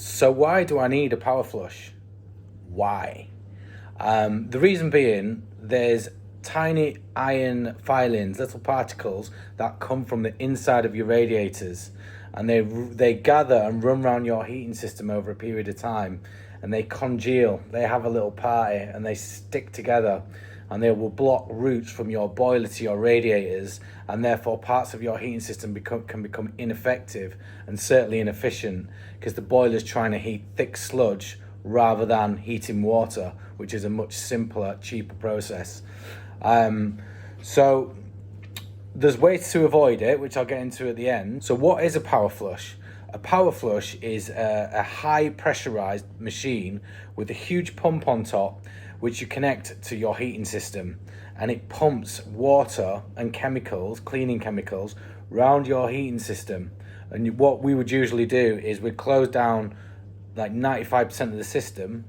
So why do I need a power flush? Why? The reason being, there's tiny iron filings, little particles that come from the inside of your radiators, and they gather and run around your heating system over a period of time, and they congeal. They have a little party and they stick together, and they will block routes from your boiler to your radiators, and therefore parts of your heating system can become ineffective and certainly inefficient, because the boiler's trying to heat thick sludge rather than heating water, which is a much simpler, cheaper process. So there's ways to avoid it, which I'll get into at the end. So what is a power flush? A power flush is a high pressurized machine with a huge pump on top, which you connect to your heating system, and it pumps water and chemicals, cleaning chemicals, round your heating system. And what we would usually do is we'd close down like 95% of the system,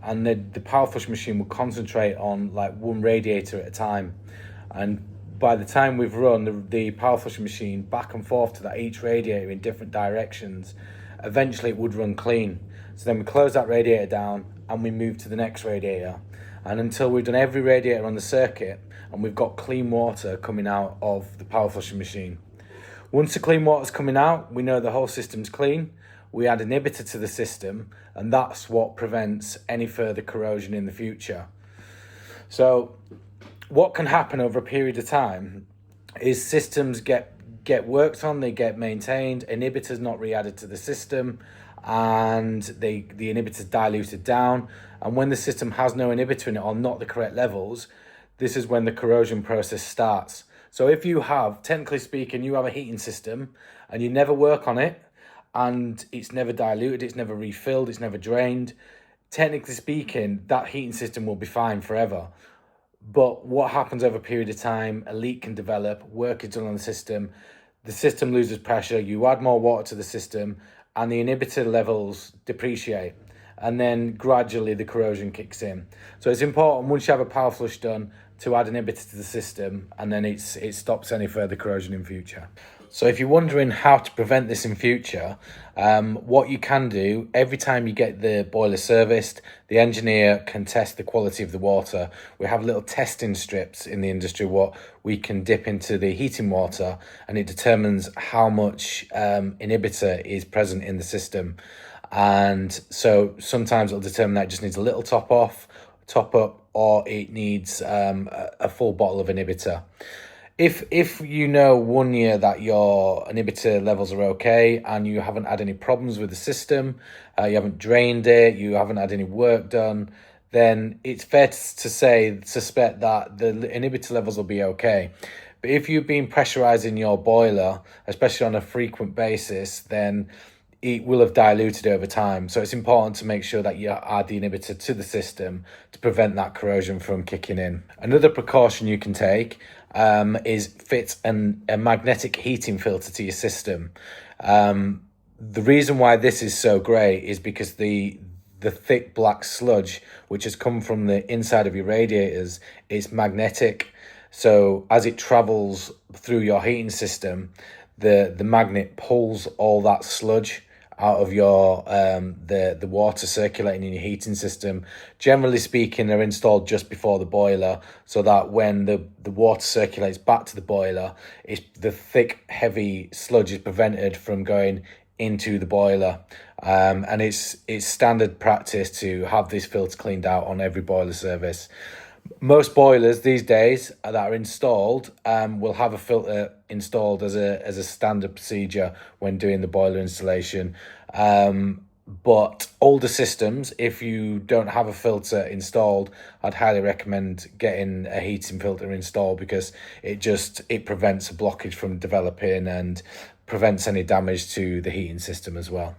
and the power flush machine will concentrate on like one radiator at a time. And by the time we've run the power flush machine back and forth to that each radiator in different directions, eventually it would run clean. So then we close that radiator down and we move to the next radiator. And until we've done every radiator on the circuit and we've got clean water coming out of the power flushing machine. Once the clean water's coming out, we know the whole system's clean. We add an inhibitor to the system, and that's what prevents any further corrosion in the future. So what can happen over a period of time is systems get worked on, they get maintained, inhibitors not re-added to the system, and the inhibitor's diluted down. And when the system has no inhibitor in it, or not the correct levels, this is when the corrosion process starts. So if you have, technically speaking, you have a heating system and you never work on it, and it's never diluted, it's never refilled, it's never drained, technically speaking, that heating system will be fine forever. But what happens over a period of time, a leak can develop, work is done on the system loses pressure, you add more water to the system, and the inhibitor levels depreciate. And then gradually the corrosion kicks in. So it's important, once you have a power flush done, to add an inhibitor to the system, and then it stops any further corrosion in future. So if you're wondering how to prevent this in future, what you can do, every time you get the boiler serviced, the engineer can test the quality of the water. We have little testing strips in the industry what we can dip into the heating water, and it determines how much inhibitor is present in the system. And so sometimes it'll determine that it just needs a little top up, or it needs a full bottle of inhibitor. If you know 1 year that your inhibitor levels are okay and you haven't had any problems with the system, you haven't drained it, you haven't had any work done, then it's fair to suspect that the inhibitor levels will be okay. But if you've been pressurizing your boiler, especially on a frequent basis, then it will have diluted over time. So it's important to make sure that you add the inhibitor to the system to prevent that corrosion from kicking in. Another precaution you can take is fit a magnetic heating filter to your system. The reason why this is so great is because the thick black sludge, which has come from the inside of your radiators, is magnetic. So as it travels through your heating system, the magnet pulls all that sludge out of your the water circulating in your heating system. Generally speaking, they're installed just before the boiler, so that when the water circulates back to the boiler, the thick, heavy sludge is prevented from going into the boiler. And it's standard practice to have this filter cleaned out on every boiler service. Most boilers these days that are installed will have a filter installed as a standard procedure when doing the boiler installation. But older systems, if you don't have a filter installed, I'd highly recommend getting a heating filter installed, because it prevents a blockage from developing and prevents any damage to the heating system as well.